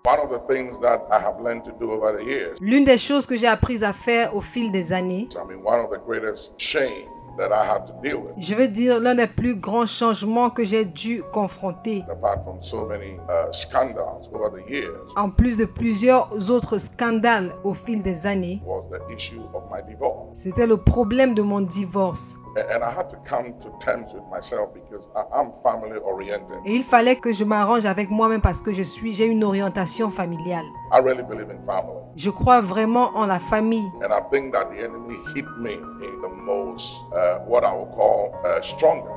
One of the things that I have learned to do over the years, L'une des choses que j'ai appris à faire au fil des années, one of the greatest shame that I had to deal with, je veux dire l'un des plus grands changements que j'ai dû confronter, apart from so many scandals over the years, en plus de plusieurs autres scandales au fil des années, was the issue of my divorce. c'était le problème de mon divorce. And I had to come to terms with myself because I'm family oriented. Et il fallait que je m'arrange avec moi-même parce que j'ai une orientation familiale. I really believe in family. Je crois vraiment en la famille. And I think that the enemy hit me in the most, what I would call, strongest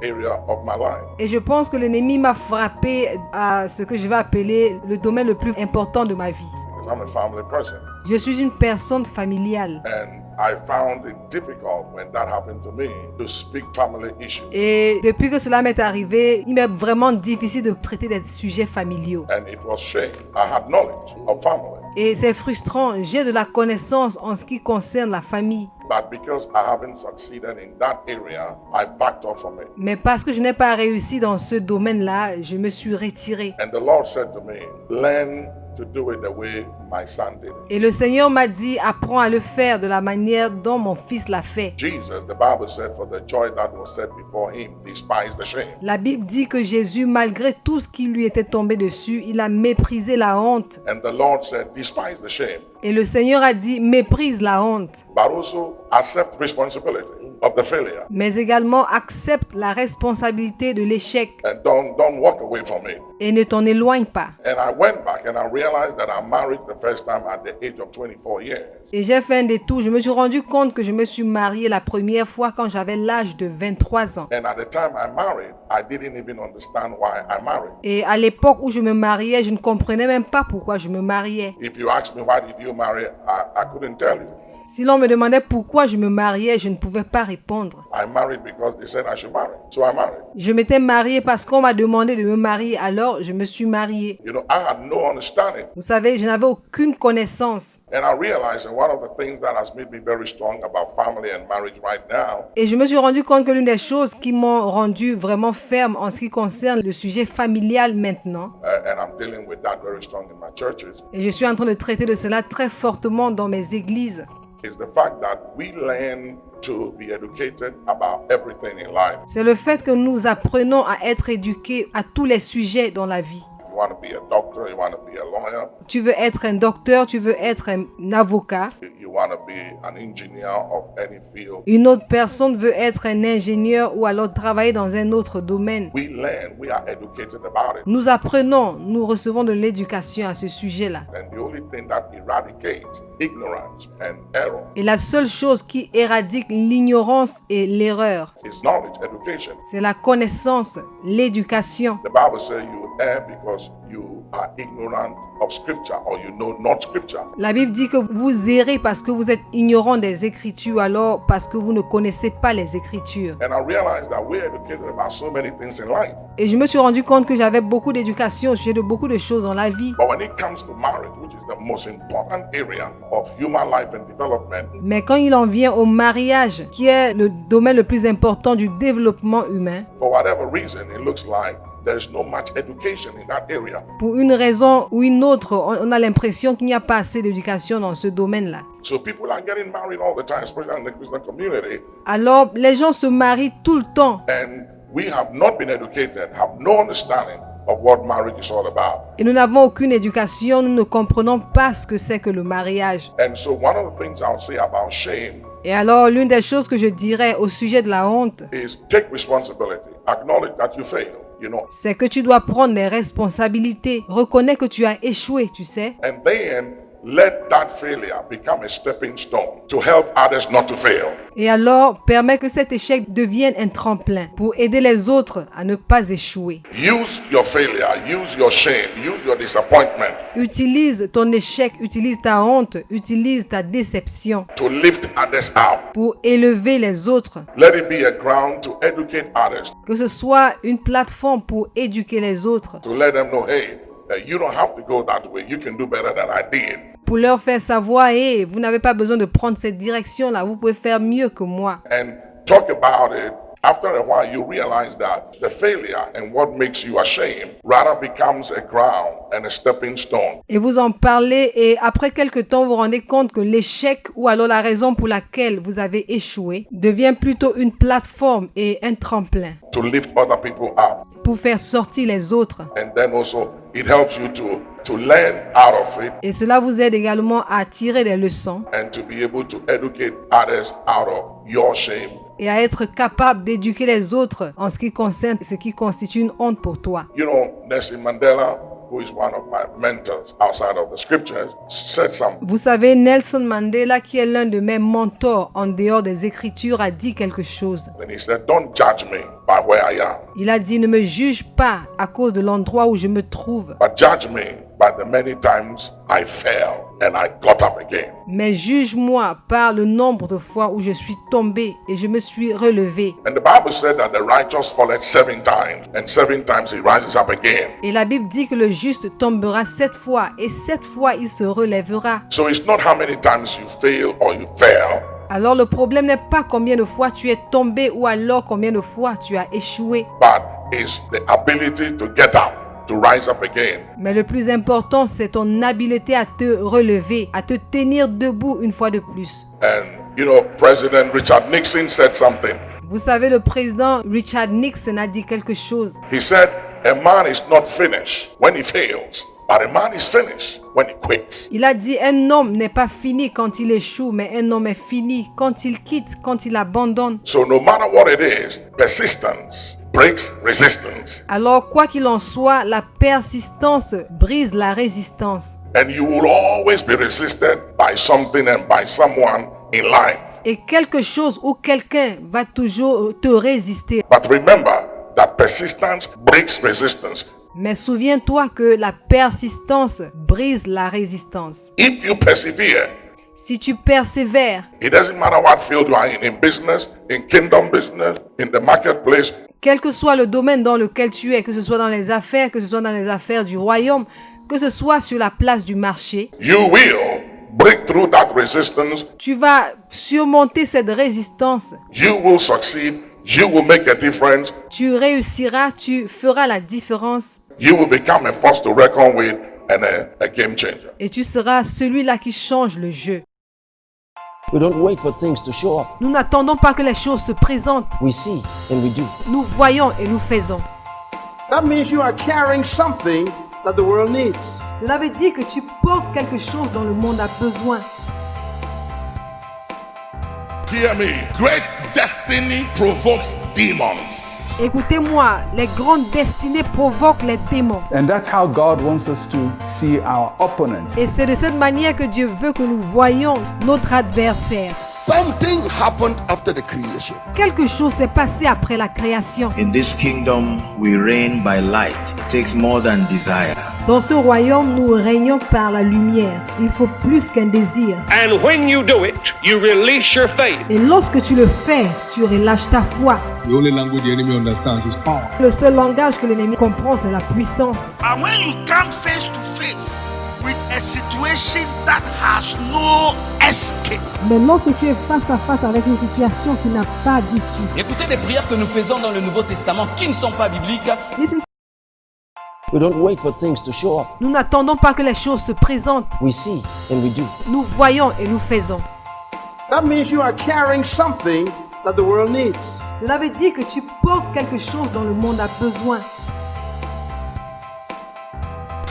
area of my life. Et je pense que l'ennemi m'a frappé à ce que je vais appeler le domaine le plus important de ma vie. Because I'm a family person. Je suis une personne familiale. And I found it difficult when that happened to me to speak family issues. Et depuis que cela m'est arrivé, il m'est vraiment difficile de traiter des sujets familiaux. And it was shame. I had knowledge of family. Et c'est frustrant, j'ai de la connaissance en ce qui concerne la famille. But because I haven't succeeded in that area, I backed off from it. Mais parce que je n'ai pas réussi dans ce domaine-là, je me suis retiré. And the Lord said to me, learn to do it the way my son did it. Et le Seigneur m'a dit, apprends à le faire de la manière dont mon fils l'a fait. Jesus, the Bible said, for the joy that was set before him, despised the shame. La Bible dit que Jésus, malgré tout ce qui lui était tombé dessus, il a méprisé la honte. And the Lord said, despise the shame, Et le Seigneur a dit, méprise la honte, but also accept responsibility of the failure. mais également accepte la responsabilité de l'échec And don't walk away from it. et ne t'en éloigne pas. And I went back and I realized that I married the first time at the age of 24 years. Et j'ai fait un détour. Je me suis rendu compte que je me suis mariée la première fois quand j'avais l'âge de 23 ans. And at the time I married, I didn't even understand why I married. Et à l'époque où je me mariais, je ne comprenais même pas pourquoi je me mariais. If you ask me why did you marry, I couldn't tell you. Si l'on me demandait pourquoi je me mariais, je ne pouvais pas répondre. I married because they said I should marry. So I married. Je m'étais mariée parce qu'on m'a demandé de me marier, alors je me suis mariée. You know, I had no understanding. Vous savez, je n'avais aucune connaissance. And I realized that one of the things that has made me very strong about family and marriage right now Et je me suis rendu compte que l'une des choses qui m'ont rendu vraiment ferme en ce qui concerne le sujet familial maintenant, and I'm dealing with that very strong in my churches, et je suis en train de traiter de cela très fortement dans mes églises, is the fact that we learn to be educated about everything in life. c'est le fait que nous apprenons à être éduqués à tous les sujets dans la vie. You want to be a doctor, you want to be a lawyer, Tu veux être un docteur, tu veux être un avocat. you want to be an engineer of any field. Une autre personne veut être un ingénieur ou alors travailler dans un autre domaine. We learn, we are educated about it. Nous apprenons, nous recevons de l'éducation à ce sujet-là. And the only thing that eradicates ignorance and error Et la seule chose qui éradique l'ignorance et l'erreur, is knowledge, education. c'est la connaissance, l'éducation. The Bible says you err because you are ignorant of scripture or you know not scripture. La Bible dit que vous errez parce que vous êtes ignorant des Écritures, alors parce que vous ne connaissez pas les Écritures. And I realized that we're educated about so many things in life. Et je me suis rendu compte que j'avais beaucoup d'éducation au sujet de beaucoup de choses dans la vie. But when it comes to marriage, which is the most important area of human life and development, Mais quand il en vient au mariage, qui est le domaine le plus important du développement humain, for whatever reason, it looks like there's no much education in that area. pour une raison ou une autre, on a l'impression qu'il n'y a pas assez d'éducation dans ce domaine-là. So people are getting married all the time, especially in the Christian community, Alors, les gens se marient tout le temps. and we have not been educated, have no understanding of what marriage is all about. Et nous n'avons aucune éducation, nous ne comprenons pas ce que c'est que le mariage. And so one of the things I'll say about shame Et alors, l'une des choses que je dirais au sujet de la honte, is take responsibility, acknowledge that you failed, you know, c'est que tu dois prendre des responsabilités. Reconnais que tu as échoué, tu sais. and then let that failure become a stepping stone to help others not to fail. Et alors, permets que cet échec devienne un tremplin pour aider les autres à ne pas échouer. Use your failure, use your shame, use your disappointment Utilise ton échec, utilise ta honte, utilise ta déception to lift others up. pour élever les autres. Let it be a ground to educate others, Que ce soit une plateforme pour éduquer les autres, to let them know, hey, you don't have to go that way. You can do better than I did. pour leur faire savoir, vous n'avez pas besoin de prendre cette direction-là, vous pouvez faire mieux que moi. And talk about it After a while, you realize that the failure and what makes you ashamed rather becomes a crown and a stepping stone. Et vous en parlez et après quelque temps, vous vous rendez compte que l'échec ou alors la raison pour laquelle vous avez échoué devient plutôt une plateforme et un tremplin To lift other people up. pour faire sortir les autres. And then also, it helps you to learn out of it Et cela vous aide également à tirer des leçons and to be able to educate others out of your shame. et à être capable d'éduquer les autres en ce qui concerne ce qui constitue une honte pour toi. You know, Nelson Mandela, who is one of my mentors outside of the scriptures, said something. Vous savez, Nelson Mandela, qui est l'un de mes mentors en dehors des Écritures, a dit quelque chose. And he said, don't judge me by where I am, Il a dit, ne me juge pas à cause de l'endroit où je me trouve, but judge me by the many times I fell and I got up again. mais juge-moi par le nombre de fois où je suis tombé et je me suis relevé. And the Bible said that the righteous falleth 7 times, and 7 times he rises up again. Et la Bible dit que le juste tombera 7 fois et 7 fois il se relèvera. So it's not how many times you fail or you fail, Alors le problème n'est pas combien de fois tu es tombé ou alors combien de fois tu as échoué. but it's the ability to get up, to rise up again. Mais le plus important, c'est ton habileté à te relever, à te tenir debout une fois de plus. And you know, President Richard Nixon said something. Vous savez, le président Richard Nixon a dit quelque chose. He said, a man is not finished when he fails, but a man is finished when he quits. Il a dit, un homme n'est pas fini quand il échoue, mais un homme est fini quand il quitte, quand il abandonne. So no matter what it is, persistence breaks resistance. Alors, quoi qu'il en soit, la persistance brise la résistance. And you will always be resisted by something and by someone in life. Et quelque chose ou quelqu'un va toujours te résister. But remember that persistence breaks resistance. Mais souviens-toi que la persistance brise la résistance. If you persevere, Si tu persévères, it doesn't matter what field you are in business, in kingdom business, in the marketplace, quel que soit le domaine dans lequel tu es, que ce soit dans les affaires, que ce soit dans les affaires du royaume, que ce soit sur la place du marché, you will break through that resistance. tu vas surmonter cette résistance. You will succeed. You will make a difference. Tu réussiras, tu feras la différence You will become a force to reckon with and a game changer. et tu seras celui-là qui change le jeu. We don't wait for things to show up. Nous n'attendons pas que les choses se présentent. We see and we do. Nous voyons et nous faisons. That means you are carrying something that the world needs. Cela veut dire que tu portes quelque chose dont le monde a besoin. Hear me. Great destiny provokes demons. Écoutez-moi, les grandes destinées provoquent les démons. And that's how God wants us to see our opponent. Et c'est de cette manière que Dieu veut que nous voyions notre adversaire. Something happened after the creation. Quelque chose s'est passé après la création. In this kingdom, we reign by light. It takes more than desire. Dans ce royaume, nous régnons par la lumière. Il faut plus qu'un désir. And when you do it, you release your faith. Et lorsque tu le fais, tu relâches ta foi. The only language the enemy understands is power. Le seul langage que l'ennemi comprend, c'est la puissance. And when you come face to face with a situation that has no escape, Mais lorsque tu es face à face avec une situation qui n'a pas d'issue, Écoutez des prières que nous faisons dans le Nouveau Testament qui ne sont pas bibliques. listen to- We don't wait for things to show up. nous n'attendons pas que les choses se présentent. We see and we do. Nous voyons et nous faisons. That means you are carrying something that the world needs. Cela veut dire que tu portes quelque chose dont le monde a besoin.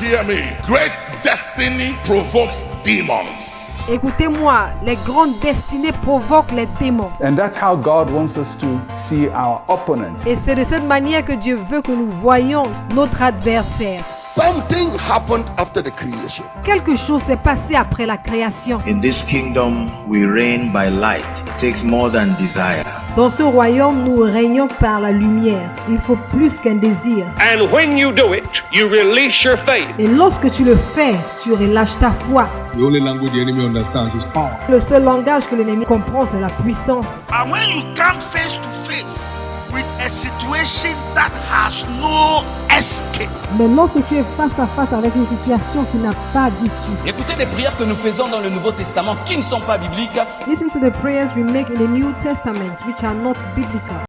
Hear me. Great destiny provokes demons. Écoutez-moi, les grandes destinées provoquent les démons. And that's how God wants us to see our opponent. Et c'est de cette manière que Dieu veut que nous voyions notre adversaire. something happened after the creation. Quelque chose s'est passé après la création. In this kingdom, we reign by light. It takes more than desire. Dans ce royaume, nous régnons par la lumière. Il faut plus qu'un désir. And when you do it, you release your faith. Et lorsque tu le fais, tu relâches ta foi. The only language the enemy understands is power. Le seul langage que l'ennemi comprend, c'est la puissance. And when you come face to face with a situation that has no escape, Mais lorsque tu es face à face avec une situation qui n'a pas d'issue, Écoutez des prières que nous faisons dans le Nouveau Testament qui ne sont pas bibliques. listen to the prayers we make in the New Testament which are not biblical.